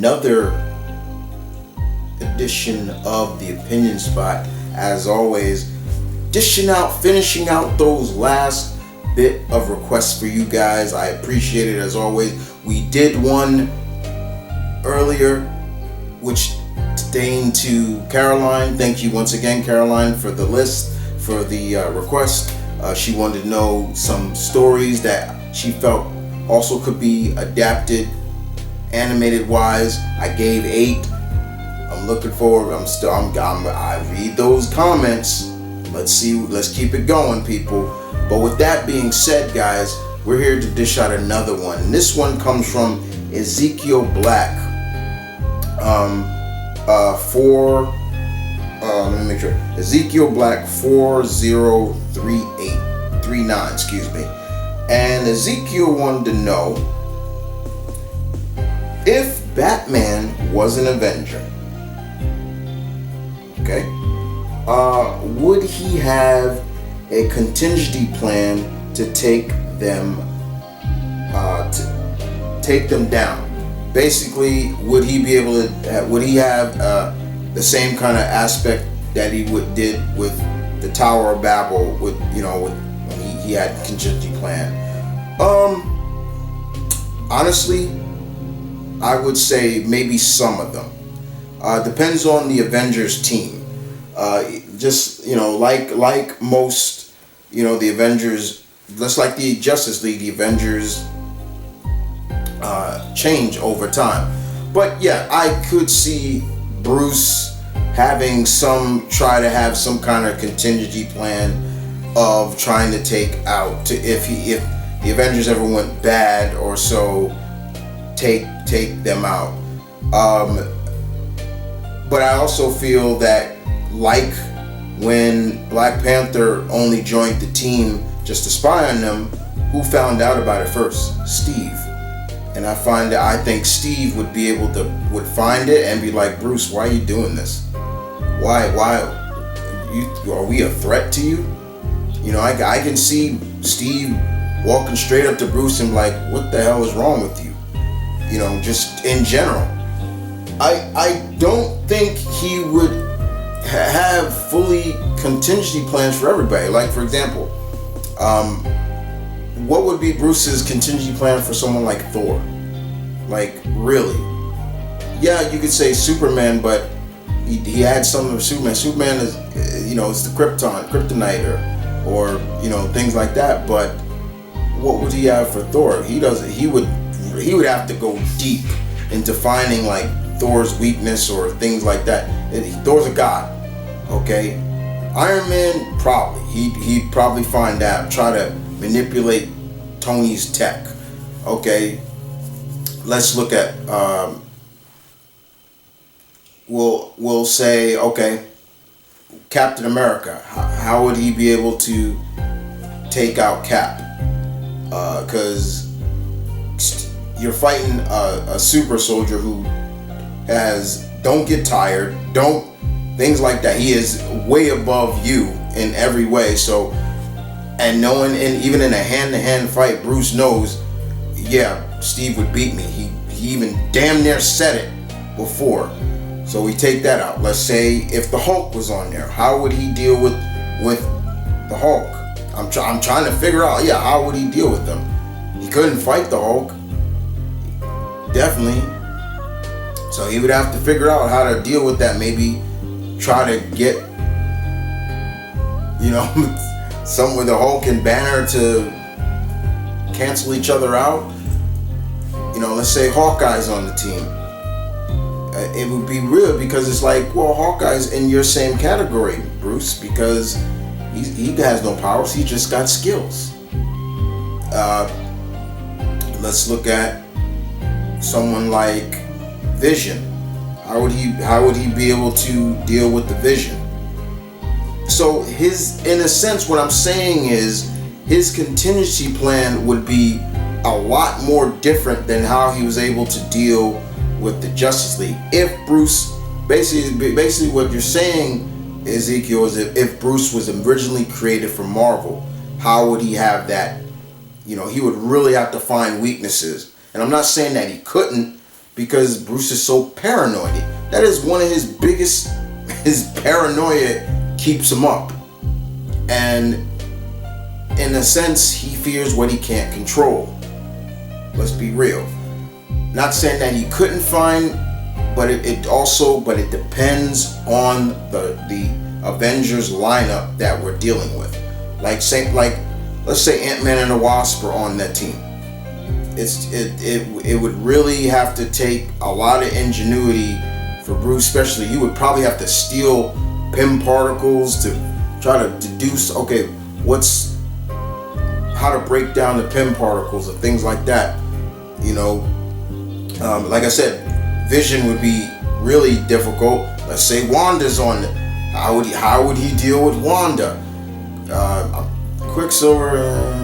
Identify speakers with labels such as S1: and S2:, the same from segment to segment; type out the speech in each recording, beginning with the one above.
S1: another edition of the Opinion Spot. As always, finishing out those last bit of requests for you guys. I appreciate it as always. We did one earlier, which pertained to Caroline. Thank you once again, Caroline, for the list, for the request. She wanted to know some stories that she felt also could be adapted animated wise. I gave 8. I'm looking forward. I read those comments. Let's keep it going, people. But with that being said, guys, we're here to dish out another one. And this one comes from Ezekiel Black. Let me make sure. Ezekiel Black 403839, excuse me. And Ezekiel wanted to know if Batman was an Avenger. Okay. Would he have a contingency plan to take them down? Basically, would he be able to? Would he have the same kind of aspect that he did with the Tower of Babel? When he had a contingency plan. Honestly, I would say maybe some of them. Depends on the Avengers team. Like most, the Avengers, just like the Justice League, the Avengers change over time. But yeah, I could see Bruce try to have some kind of contingency plan of trying to take out, if the Avengers ever went bad or so, take them out. But I also feel that, like when Black Panther only joined the team just to spy on them, who found out about it first? Steve. And I think Steve would find it and be like, Bruce, why are you doing this? Why are we a threat to you? I can see Steve walking straight up to Bruce and be like, what the hell is wrong with you? Just in general. I don't think he would have fully contingency plans for everybody. Like, for example, what would be Bruce's contingency plan for someone like Thor? Like, really? Yeah, you could say Superman, but he had some of Superman. Superman is, it's the kryptonite or things like that. But what would he have for Thor? He would have to go deep into finding like Thor's weakness or things like that. Thor's a god, okay? Iron Man, probably. He'd probably find out, try to manipulate Tony's tech, okay? Let's look at, we'll say, okay, Captain America. How would he be able to take out Cap? Because you're fighting a super soldier who don't get tired, things like that. He is way above you in every way. So, and even in a hand-to-hand fight, Bruce knows, yeah, Steve would beat me. He even damn near said it before. So we take that out. Let's say if the Hulk was on there, how would he deal with the Hulk? I'm trying to figure out, how would he deal with them? He couldn't fight the Hulk. Definitely. So he would have to figure out how to deal with that. Maybe try to get, some with the Hulk and Banner to cancel each other out. Let's say Hawkeye's on the team. It would be weird because it's like, well, Hawkeye's in your same category, Bruce, because he has no powers. He just got skills. Let's look at someone like Vision. How would he be able to deal with the Vision? So in a sense, what I'm saying is his contingency plan would be a lot more different than how he was able to deal with the Justice League. If Bruce, basically what you're saying, Ezekiel, is if Bruce was originally created for Marvel, how would he have that? He would really have to find weaknesses. And I'm not saying that he couldn't, because Bruce is so paranoid. That is one of his biggest, his paranoia keeps him up. And in a sense, he fears what he can't control. Let's be real. Not saying that he couldn't find, but it depends on the Avengers lineup that we're dealing with. Let's say Ant-Man and the Wasp are on that team. It would really have to take a lot of ingenuity for Bruce, especially. You would probably have to steal PIM particles to try to deduce, okay, how to break down the PIM particles and things like that. Like I said, Vision would be really difficult. Let's say Wanda's on it. How would he deal with Wanda? Quicksilver,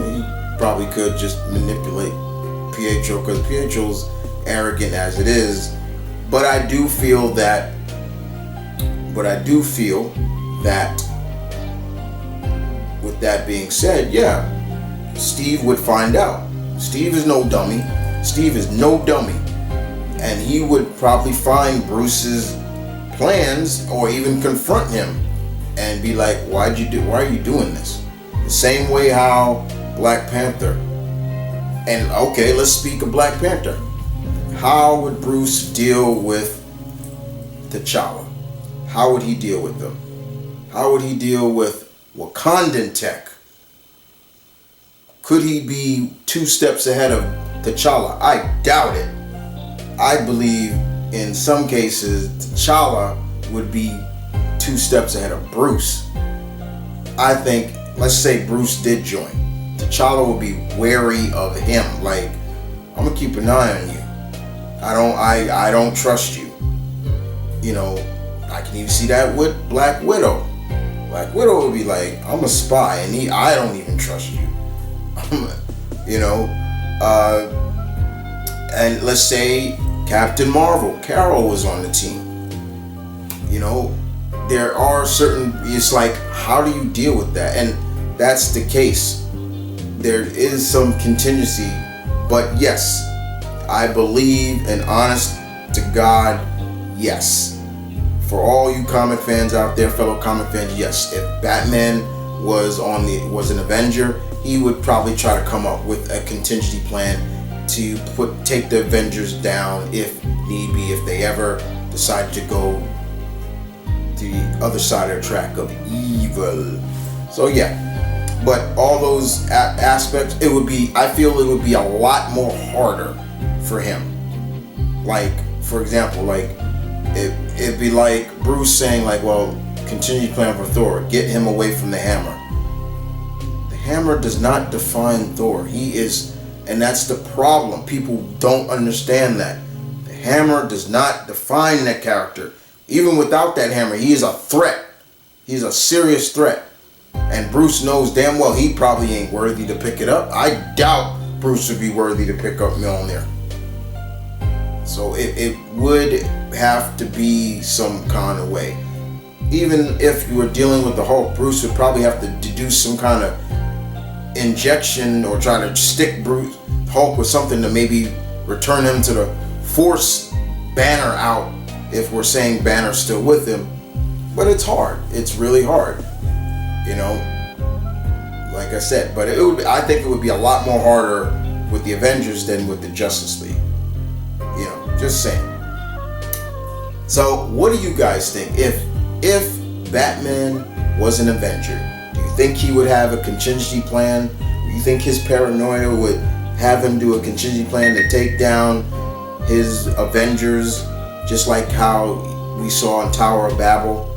S1: he probably could just manipulate Pietro, because Pietro's arrogant as it is. But I do feel that with that being said, yeah, Steve would find out. Steve is no dummy. And he would probably find Bruce's plans, or even confront him and be like, why are you doing this? The same way how Black Panther. And okay, let's speak of Black Panther. How would Bruce deal with T'Challa? How would he deal with them? How would he deal with Wakandan tech? Could he be 2 steps ahead of T'Challa? I doubt it. I believe in some cases T'Challa would be 2 steps ahead of Bruce. I think, let's say Bruce did join, T'Challa would be wary of him. Like, I'm gonna keep an eye on you. I don't trust you. I can even see that with Black Widow. Black Widow would be like, I'm a spy, and I don't even trust you. And let's say Captain Marvel, Carol, was on the team. There are certain, it's like, how do you deal with that? And that's the case. There is some contingency, but yes, I believe, and honest to God, yes. For all you comic fans out there, fellow comic fans, yes, if Batman was an Avenger, he would probably try to come up with a contingency plan to take the Avengers down if need be, if they ever decide to go to the other side of the track of evil. So yeah, but all those aspects, I feel it would be a lot more harder for him. Like, for example, it'd be like Bruce saying, like, well, contingency plan for Thor, get him away from the hammer. The hammer does not define Thor. He is, and that's the problem. People don't understand that. The hammer does not define that character. Even without that hammer, he is a threat. He's a serious threat. And Bruce knows damn well he probably ain't worthy to pick it up. I doubt Bruce would be worthy to pick up Mjolnir. So it would have to be some kind of way. Even if you were dealing with the Hulk, Bruce would probably have to do some kind of injection, or try to stick Hulk with something to maybe return him to the Force Banner out, if we're saying Banner's still with him. But it's hard. It's really hard. Like I said, but I think it would be a lot more harder with the Avengers than with the Justice League. Just saying. So what do you guys think? If Batman was an Avenger, do you think he would have a contingency plan? Do you think his paranoia would have him do a contingency plan to take down his Avengers, just like how we saw in Tower of Babel?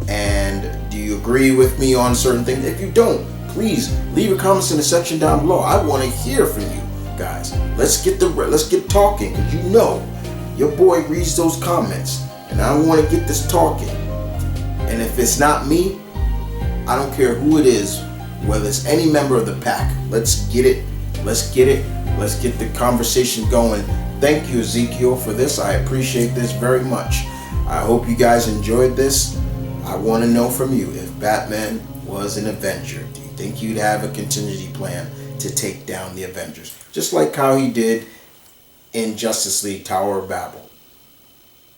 S1: And do you agree with me on certain things? If you don't, please leave your comments in the section down below. I want to hear from you guys. Let's get talking, because your boy reads those comments, and I want to get this talking. And if it's not me, I don't care who it is, whether it's any member of the pack. Let's get it. Let's get the conversation going. Thank you, Ezekiel, for this. I appreciate this very much. I hope you guys enjoyed this. I want to know from you, if Batman was an Avenger, do you think you'd have a contingency plan to take down the Avengers? Just like how he did in Justice League Tower of Babel.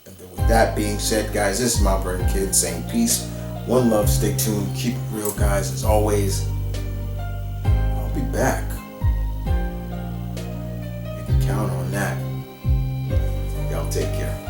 S1: And then with that being said, guys, this is my brother Kid saying peace, one love, stay tuned, keep it real, guys. As always, I'll be back. You can count on that. Y'all take care.